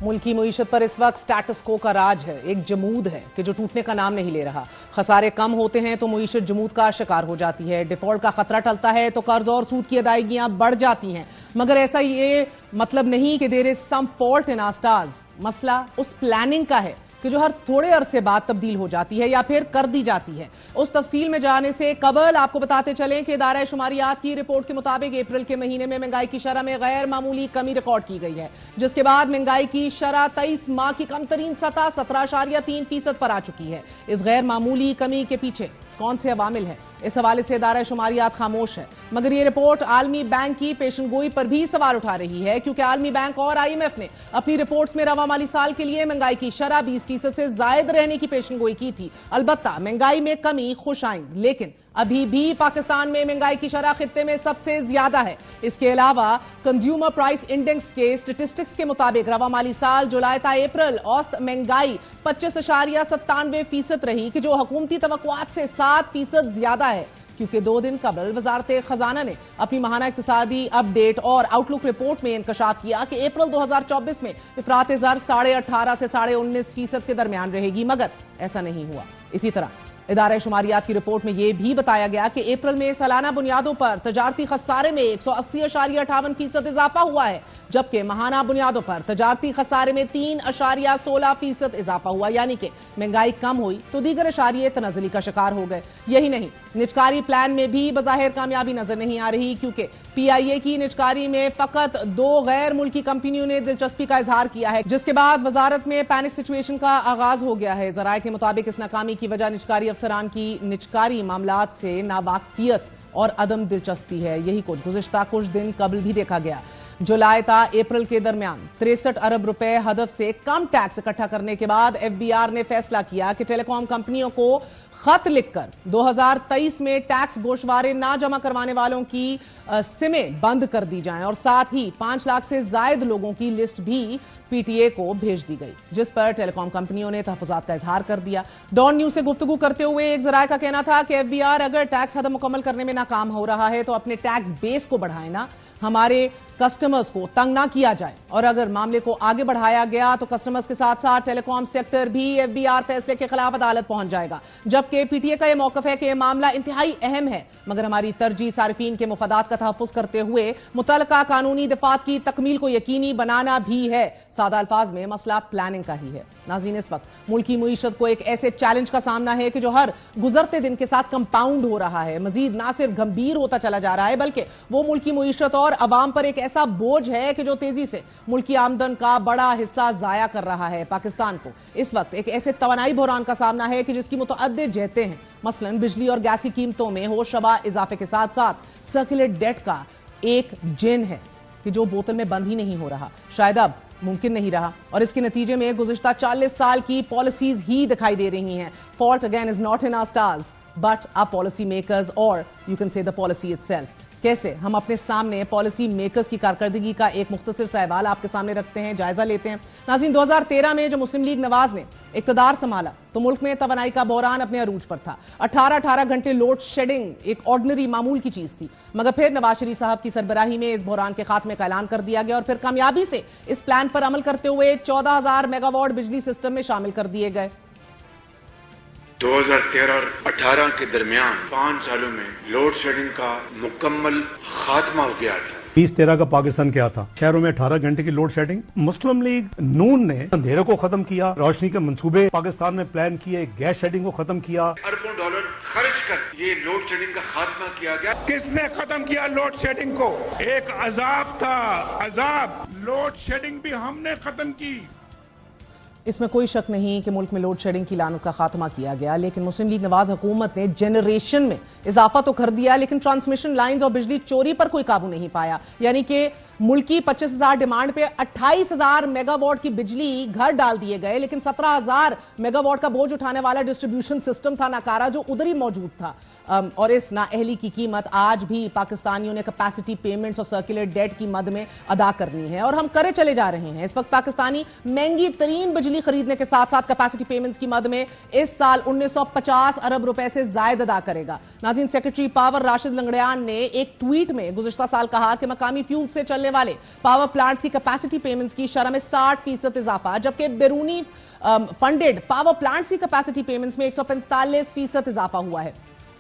मुल्की मईशत पर इस वक्त स्टेटस को का राज है, एक जमूद है कि जो टूटने का नाम नहीं ले रहा। खसारे कम होते हैं तो मईशत जमूद का शिकार हो जाती है, डिफॉल्ट का खतरा टलता है तो कर्ज और सूद की अदायगियां बढ़ जाती हैं। मगर ऐसा ये मतलब नहीं कि there is some fault in our stars. मसला उस प्लानिंग का है कि जो हर थोड़े अरसे बाद तब्दील हो जाती है या फिर कर दी जाती है। उस तफसील में जाने से कबल आपको बताते चलें कि इदारा शुमारियात की रिपोर्ट के मुताबिक अप्रैल के महीने में महंगाई की शरह में गैर मामूली कमी रिकॉर्ड की गई है, जिसके बाद महंगाई की शरह 23 माह की कम तरीन सतह 17.3% पर आ चुकी है। इस गैर मामूली कमी के पीछे कौन से अवामिल हैं, इस हवाले से इदारा शुमारियात खामोश है। मगर ये रिपोर्ट आलमी बैंक की पेशनगोई पर भी सवाल उठा रही है, क्योंकि आलमी बैंक और IMF ने अपनी रिपोर्ट्स में रवा माली साल के लिए महंगाई की शरह 20% से जायद रहने की पेशनगोई की थी। अलबत्ता महंगाई में कमी खुश आई, लेकिन अभी भी पाकिस्तान में महंगाई की शरह खित्ते में सबसे ज्यादा है। इसके अलावा कंज्यूमर प्राइस इंडेक्स के स्टेटिस्टिक्स के मुताबिक रवा माली साल जुलाई ता अप्रैल औसत महंगाई 25.97% रही, कि जो हुकूमती तवक्कुआत से 7% ज्यादा है। क्योंकि 2 दिन कबल वजारत खजाना ने अपनी माहाना इक्तिसादी अपडेट और आउटलुक रिपोर्ट में इंकशाफ किया कि अप्रैल 2024 में इफरात ज़र 18.5 से 19.5% के दरमियान रहेगी, मगर ऐसा नहीं हुआ। इसी तरह इदारा शुमारियात की रिपोर्ट में यह भी बताया गया कि अप्रैल में सालाना बुनियादों पर तजारती खसारे में 180.58% इजाफा हुआ है, जबकि माहाना बुनियादों पर तजारती खसारे में 3.16% इजाफा हुआ। यानी कि महंगाई कम हुई तो दीगर अशारिये तनज़्ज़ुली का शिकार हो गए। यही नहीं, निजकारी प्लान में भी बज़ाहिर कामयाबी नजर नहीं आ रही, क्योंकि PIA की निजकारी में फकत 2 गैर मुल्की कंपनियों ने दिलचस्पी का इजहार किया है, जिसके बाद वजारत में पैनिक सिचुएशन का आगाज हो गया है। जराये के मुताबिक इस नाकामी की वजह निजकारी अफसरान की निजकारी मामलात से नावाकियत और अदम दिलचस्पी है। यही कुछ गुज़िश्ता कुछ दिन कबल भी देखा गया। जुलाई ता अप्रैल के दरमियान 63 अरब रुपए हदफ से कम टैक्स इकट्ठा करने के बाद FBR ने फैसला किया कि टेलीकॉम कंपनियों को खत लिखकर 2023 में टैक्स गोशवारे ना जमा करवाने वालों की सिमें बंद कर दी जाएं, और साथ ही 5 लाख से जायद लोगों की लिस्ट भी PTA को भेज दी गई, जिस पर टेलीकॉम कंपनियों ने तहफ़्फ़ुज़ात का इजहार कर दिया। डॉन न्यूज से गुफ्तगू करते हुए एक ज़राए का कहना था कि FBR अगर टैक्स हद मुकम्मल करने में नाकाम हो रहा है तो अपने टैक्स बेस को बढ़ाए ना, हमारे कस्टमर्स को तंग ना किया जाए। और अगर मामले को आगे बढ़ाया गया तो कस्टमर्स के साथ साथ टेलीकॉम सेक्टर भी FBR फैसले के खिलाफ अदालत पहुंच जाएगा। जबकि PTA का यह मौक़िफ़ है कि यह मामला इंतहाई अहम है, मगर हमारी तरजीह सारिफीन के मुफादात का तहफ़्फ़ुज़ करते हुए मुतल्लका कानूनी दफ़ात की तकमील को यकीनी बनाना भी है। सादा अल्फाज में मसला प्लानिंग का ही है। नाज़रीन, इस वक्त मुल्की मईशत को एक ऐसे चैलेंज का सामना है कि जो हर गुजरते दिन के साथ कंपाउंड हो रहा है, मजीद ना सिर्फ गंभीर होता चला जा रहा है, बल्कि वो मुल्की मईशत और अवाम पर एक ऐसा बोझ है कि जो तेजी से मुल्की आमदन का बड़ा हिस्सा जाया कर रहा है। पाकिस्तान को इस वक्त एक ऐसे तवानाई बहरान का सामना है कि जिसकी मुतअद्दिद जहतें हैं। मसलन बिजली और गैस की कीमतों में होशरबा इजाफे के साथ साथ सर्कुलेट डेट का एक जिन है कि जो बोतल में बंद ही नहीं हो रहा, शायद अब मुमकिन नहीं रहा, और इसके नतीजे में गुज़िश्ता 40 साल की पॉलिसीज ही दिखाई दे रही हैं। Fault again is not in our stars but our policy makers, और you can say the policy itself. कैसे हम अपने सामने पॉलिसी मेकर्स की कारकर्दगी का एक मुख्तसर सा अहवाल आपके सामने रखते हैं, जायजा लेते हैं। नाज़रीन, 2013 में जो मुस्लिम लीग नवाज ने इक़्तिदार संभाला तो मुल्क में तवानाई का बहरान अपने अरूज पर था। 18 घंटे लोड शेडिंग एक ऑर्डिनरी मामूल की चीज थी, मगर फिर नवाज शरीफ साहब की सरबराही में इस बहरान के खात्मे का ऐलान कर दिया गया, और फिर कामयाबी से इस प्लान पर अमल करते हुए 14,000 मेगावाट बिजली सिस्टम में शामिल कर दिए गए। 2013 और 18 के दरमियान 5 सालों में लोड शेडिंग का मुकम्मल खात्मा हो गया था। 2013 का पाकिस्तान क्या था? शहरों में 18 घंटे की लोड शेडिंग। मुस्लिम लीग नून ने अंधेरे को खत्म किया, रोशनी के मंसूबे पाकिस्तान में प्लान किए, गैस शेडिंग को खत्म किया, अरबों डॉलर खर्च कर ये लोड शेडिंग का खात्मा किया गया। किसने खत्म किया लोड शेडिंग को? एक अजाब था, अजाब। लोड शेडिंग भी हमने खत्म की। इसमें कोई शक नहीं कि मुल्क में लोड शेडिंग की लानत का खात्मा किया गया, लेकिन मुस्लिम लीग नवाज हुकूमत ने जनरेशन में इजाफा तो कर दिया, लेकिन ट्रांसमिशन लाइंस और बिजली चोरी पर कोई काबू नहीं पाया। यानी कि मुल्की 25,000 डिमांड पे 28,000 मेगावाट की बिजली घर डाल दिए गए, लेकिन 17,000 मेगावाट का बोझ उठाने वाला डिस्ट्रीब्यूशन सिस्टम था नाकारा, जो उधर ही मौजूद था। और इस नाअहली की कीमत आज भी पाकिस्तानियों ने कैपेसिटी पेमेंट्स और सर्कुलेट डेट की मद में अदा करनी है, और हम करे चले जा रहे हैं। इस वक्त पाकिस्तानी महंगी तरीन बिजली खरीदने के साथ साथ कैपेसिटी पेमेंट्स की मद में इस साल 1950 अरब रुपए से जायद अदा करेगा। नाज़रीन, सेक्रेटरी पावर राशिद लंगड़ियान ने एक ट्वीट में गुज़िश्ता साल कहा कि मकामी फ्यूल से चलने चलने वाले पावर प्लांट्स की कैपेसिटी पेमेंट्स की शरह में 60% इजाफा, जबकि बैरूनी फंडेड पावर प्लांट्स की कैपेसिटी पेमेंट्स में 145% इजाफा हुआ है।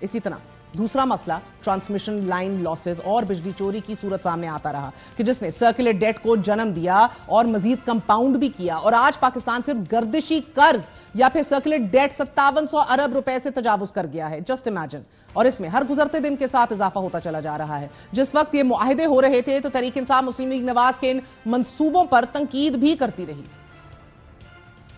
इसी तरह दूसरा मसला ट्रांसमिशन लाइन लॉसेस और बिजली चोरी की सूरत सामने आता रहा कि जिसने सर्कुलर डेट को जन्म दिया और मजीद कंपाउंड भी किया, और आज पाकिस्तान सिर्फ गर्दिशी कर्ज या फिर सर्कुलर डेट 5700 अरब रुपए से तजावुज कर गया है। Just imagine. और इसमें हर गुजरते दिन के साथ इजाफा होता चला जा रहा है। जिस वक्त ये मुआहदे हो रहे थे तो तहरीक इंसाफ मुस्लिम लीग नवाज के इन मंसूबों पर तंकीद भी करती रही।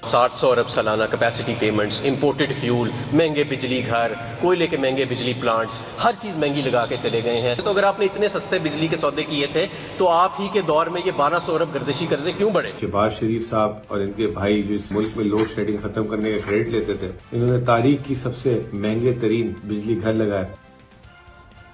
700 अरब सालाना कैपेसिटी पेमेंट्स, इंपोर्टेड फ्यूल, महंगे बिजली घर, कोयले के महंगे बिजली प्लांट्स, हर चीज महंगी लगा के चले गए हैं। तो अगर आपने इतने सस्ते बिजली के सौदे किए थे तो आप ही के दौर में ये 1200 अरब गर्दिशी कर्जे क्यों बढ़े? शहबाज शरीफ साहब और इनके भाई जो इस मुल्क में लोड शेडिंग खत्म करने का क्रेडिट लेते थे, इन्होंने तारीख की सबसे महंगे तरीन बिजली घर लगाए।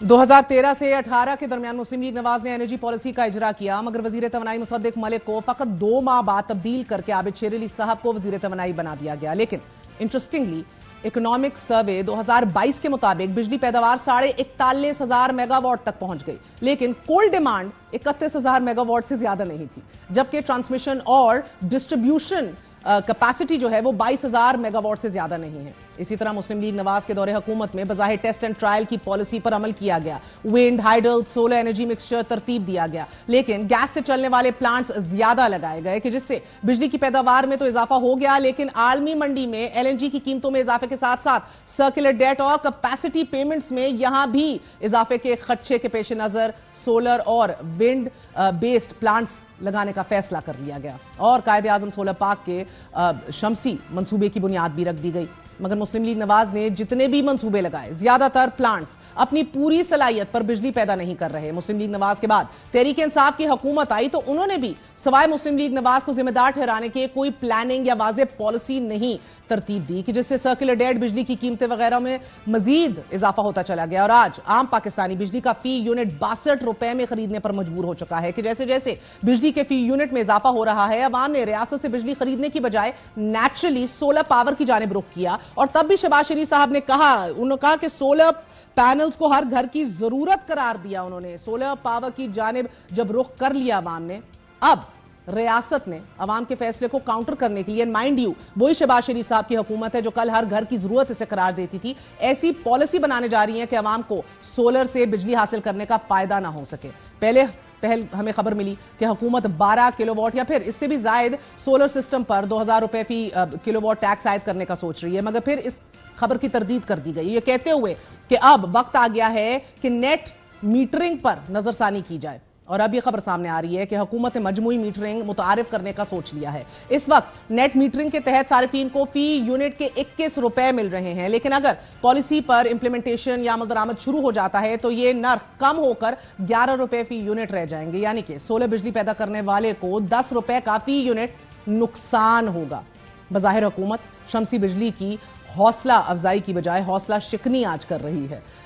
2013 से 18 के दरमियान मुस्लिम लीग नवाज ने एनर्जी पॉलिसी का इजरा किया, मगर वजीर तवानाई मुसद्दिक मलिक को फकत 2 माह बाद तब्दील करके आबिद शेर अली साहब को वजीर तवानाई बना दिया गया। लेकिन इंटरेस्टिंगली इकोनॉमिक सर्वे 2022 के मुताबिक बिजली पैदावार 41,500 मेगावाट तक पहुंच गई, लेकिन कोल डिमांड 31,000 मेगावाट से ज्यादा नहीं थी, जबकि ट्रांसमिशन और डिस्ट्रीब्यूशन कैपेसिटी जो है वो 22,000 मेगावाट से ज्यादा नहीं है। इसी तरह मुस्लिम लीग नवाज के दौरे हुकूमत में बज़ाहिर टेस्ट एंड ट्रायल की पॉलिसी पर अमल किया गया, wind, hydel, solar energy mixture तरतीब दिया गया, लेकिन गैस से चलने वाले प्लांट्स ज्यादा लगाए गए कि जिससे बिजली की पैदावार में तो इजाफा हो गया, लेकिन आलमी मंडी में एलएनजी की कीमतों में इजाफे के साथ साथ सर्कुलर डेट और कैपेसिटी पेमेंट्स में यहां भी इजाफे के खदशे के पेश नजर सोलर और विंड बेस्ड प्लांट्स लगाने का फैसला कर लिया गया और कायदे आजम सोलर पार्क के शमसी मंसूबे की बुनियाद भी रख दी गई। मगर मुस्लिम लीग नवाज ने जितने भी मंसूबे लगाए, ज्यादातर प्लांट्स अपनी पूरी सलाहियत पर बिजली पैदा नहीं कर रहे। मुस्लिम लीग नवाज के बाद तहरीक इंसाफ की हुकूमत आई तो उन्होंने भी सवाए मुस्लिम लीग नवाज को जिम्मेदार ठहराने के कोई प्लानिंग या वाज़ेह पॉलिसी नहीं तरतीब दी कि जिससे सर्कुलर डेट, बिजली की कीमतें वगैरह में मजीद इजाफा होता चला गया और आज आम पाकिस्तानी बिजली का फी यूनिट 62 रुपए में खरीदने पर मजबूर हो चुका है कि जैसे जैसे बिजली के फी यूनिट में इजाफा हो रहा है, अवाम ने रियासत से बिजली खरीदने की बजाय नेचुरली सोलर पावर की जानिब रुख किया। और तब भी शहबाज शरीफ साहब ने कहा कि सोलर पैनल्स को हर घर की जरूरत करार दिया। उन्होंने सोलर पावर की जानिब जब रुख कर लिया अवाम ने, अब रियासत ने अवाम के फैसले को काउंटर करने के लिए, माइंड यू वही शहबाज शरीफ साहब की हुकूमत है जो कल हर घर की जरूरत इसे करार देती थी, ऐसी पॉलिसी बनाने जा रही है कि अवाम को सोलर से बिजली हासिल करने का फायदा ना हो सके। पहल हमें खबर मिली कि हुकूमत 12 किलोवाट या फिर इससे भी जायद सोलर सिस्टम पर 2,000 रुपए फी किलोवाट टैक्स आयद करने का सोच रही है, मगर फिर इस खबर की तरदीद कर दी गई, ये कहते हुए कि अब वक्त आ गया है कि नेट मीटरिंग पर नजरसानी की जाए। और अब यह खबर सामने आ रही है कि हुकूमत ने मजमूई मीटरिंग मुतारिफ करने का सोच लिया है। इस वक्त नेट मीटरिंग के तहत सारिफीन को फी यूनिट के 21 रुपए मिल रहे हैं, लेकिन अगर पॉलिसी पर इंप्लीमेंटेशन या अमल दरामद शुरू हो जाता है तो ये नर्ख कम होकर 11 रुपए फी यूनिट रह जाएंगे, यानी कि सोलर बिजली पैदा करने वाले को 10 रुपए का फी यूनिट नुकसान होगा। बज़ाहिर हुकूमत शमसी बिजली की हौसला अफजाई की बजाय हौसला शिकनी आज कर रही है।